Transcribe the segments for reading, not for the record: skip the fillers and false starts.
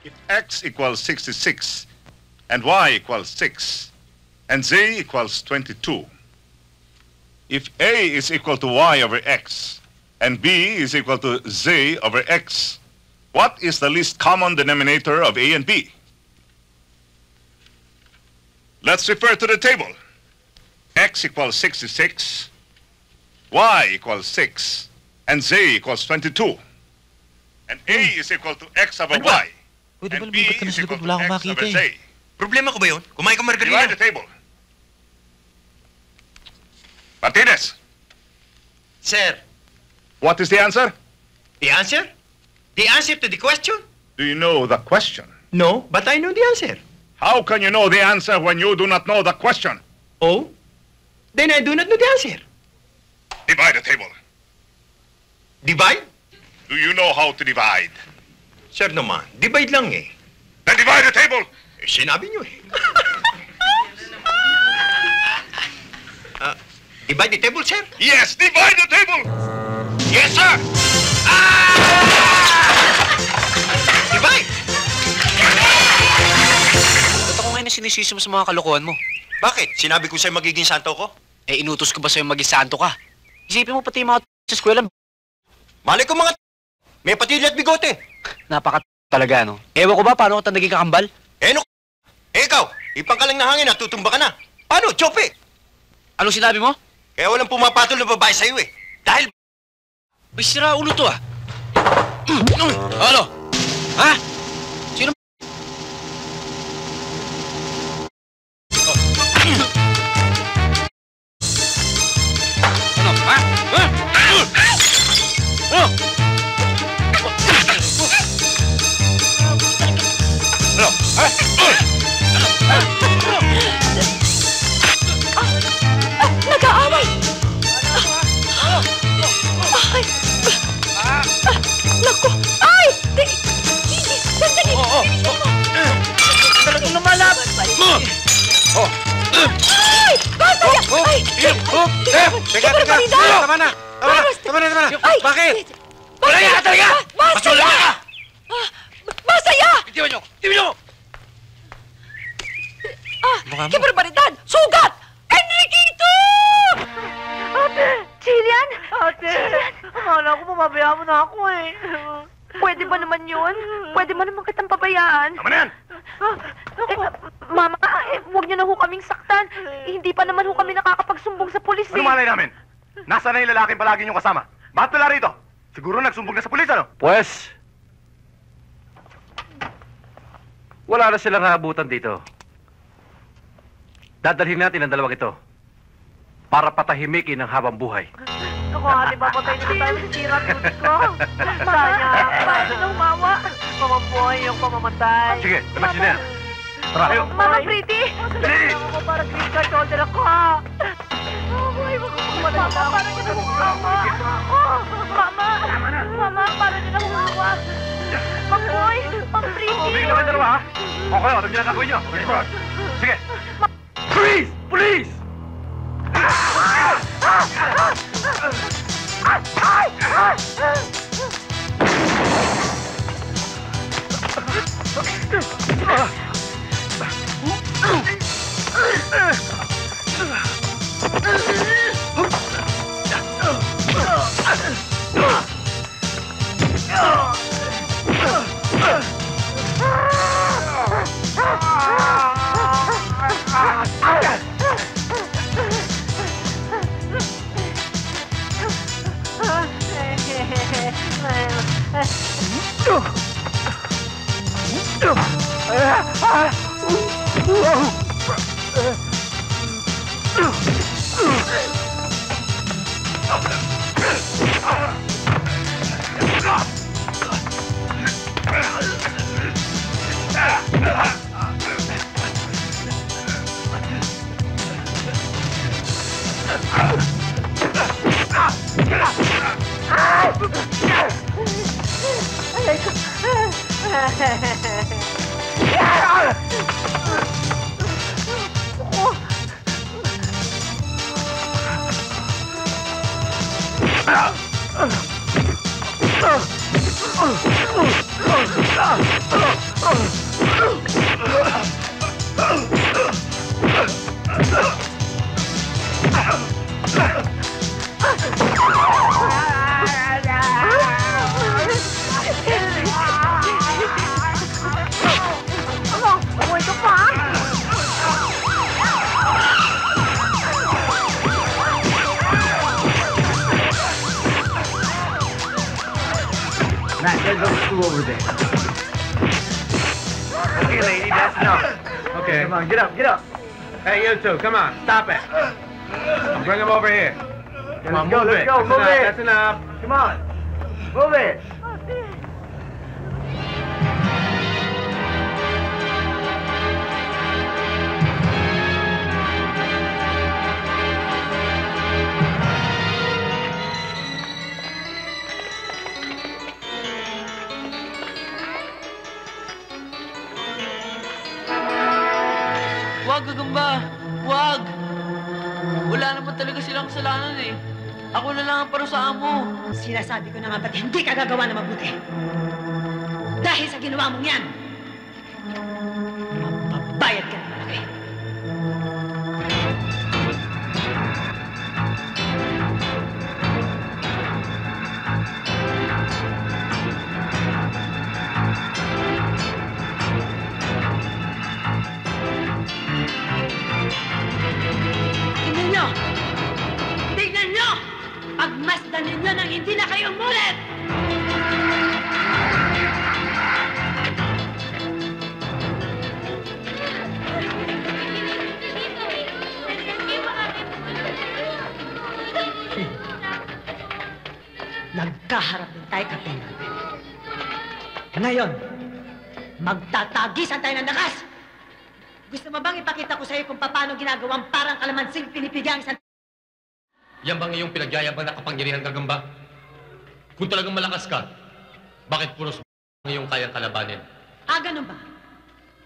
If x equals 66, and y equals 6, and z equals 22, if a is equal to y over x, and b is equal to z over x, what is the least common denominator of a and b? Let's refer to the table. X equals 66, y equals 6, and z equals 22. And a is equal to x over Ano ba? y, Pwede ba and b lumipat ka na is sa equal likod? Wala to akong x over makita z. eh. Problema ko ba yun? Kumain ka margarina. Divide the table. Martinez, Sir, what is the answer? the answer? The answer to the question? Do you know the question? No, but I know the answer. How can you know the answer when you do not know the question? Oh? Then I do not know the answer. Divide the table. Divide? Do you know how to divide? Sir naman, divide lang eh. Then divide the table. Sinabi niyo eh. Divide the table, sir? Yes, divide the table. Yes, sir! Divide! Ba't ako ngayon na sinisisi mo sa mga kalokohan mo? Bakit? Sinabi ko sa'yo magiging santo ko? Eh, inutos ko ba sa'yo maging santo ka? Isipin mo pati yung mga sa eskwela, Malay ko mga may patilya at bigote. napaka talaga, no? Ewan ko ba paano ka naging kakambal? Ikaw, ipangkalang na hangin at tutumba ka na. Paano, Chope? Anong sinabi mo? Kaya walang pumapatol na babae sa'yo eh. Dahil May sira ulo to, ah. Ano? Ha? Sino? Ano? Ha? Ha? Ano? Ano? Ha? Nag-aaway! Ay! Naku! Ay! Sandali! Talagang lumalaban pa rin. Ay! Masaya! Ay! Teka! Tama na! Ay! Bakit? Masaya ka talaga! Masula ka! Masaya! Bitiwan niyo! Bitiwan niyo! Mukha mo. Kibarbaridad! Sugat! Enriquito! Ate! Jillian! Ate! Akala ko mamabayaan mo na ako eh. Pwede ba naman yun? Pwede mo naman kitang pabayaan. Tama na yan. Mama, huwag niyo na ho kaming saktan. Hindi pa naman ho kami nakakapagsumbong sa pulis Ano malay namin? Nasaan na yung lalaking palagi niyong kasama? Bakit wala rito? Siguro nagsumbong na sa pulis, ano? Pues, wala na silang naabutan dito. Dadalhin natin ang dalawang ito para patahimikin ang habang buhay. Ako, ate, papatay na tayo sa sirat ko. Sayang, bakit na humawa? Mamabuhay yung pamamatay. Sige, labas nyo na yan. Tara. Mama, pretty! Dali! Ako, parang green card holder ako. Mamabuhay mo kung mama, parang yun ang humawa. Mama, parang yun ang humawa. Mabuhay, pretty! Bigyan naman dalawa, ha? Okay, alam niyo na gagawin nyo. Sige. Police! Police! Umuwi ka pa? Matt, there's those two over there. Okay, lady, that's enough. Okay. Come on, get up, get up. Hey, you two, come on, stop it. Bring him over here. Come on, move it. Let's go, move it. That's enough. Come on, move it. Wag, Gagamba! Wag! Wala naman talaga silang kasalanan eh. Ako na lang ang parusahan mo. Sinasabi ko na nga ba't hindi ka gagawa na mabuti? Dahil sa ginawa mong yan, mababayad ka ng malaki. Tingnan nyo! Tingnan nyo! Pagmasdan ninyo nang hindi na kayo umulit! Nagkaharap din tayo, Kapten. Ngayon, magtatagisan tayo ng lakas! Gusto mo bang ipakita ko sa'yo kung paano ginagawang parang kalamansing pinipigang isang... Yan bang iyong pinagyayabang na kapangyarihan, Gagamba? Kung talagang malakas ka, bakit puros ang iyong kayang kalabanin? Ah, ganun ba?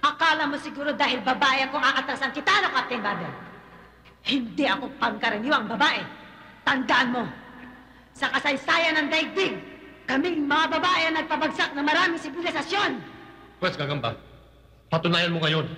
Akala mo siguro dahil babae akong aatasan kita, no, Captain Babel? Hindi ako pangkaraniwang babae. Tandaan mo, sa kasaysayan ng daigdig, kaming mga babae ang nagpabagsak ng maraming sibilisasyon. Pwes, Gagamba, patunayan mo ngayon.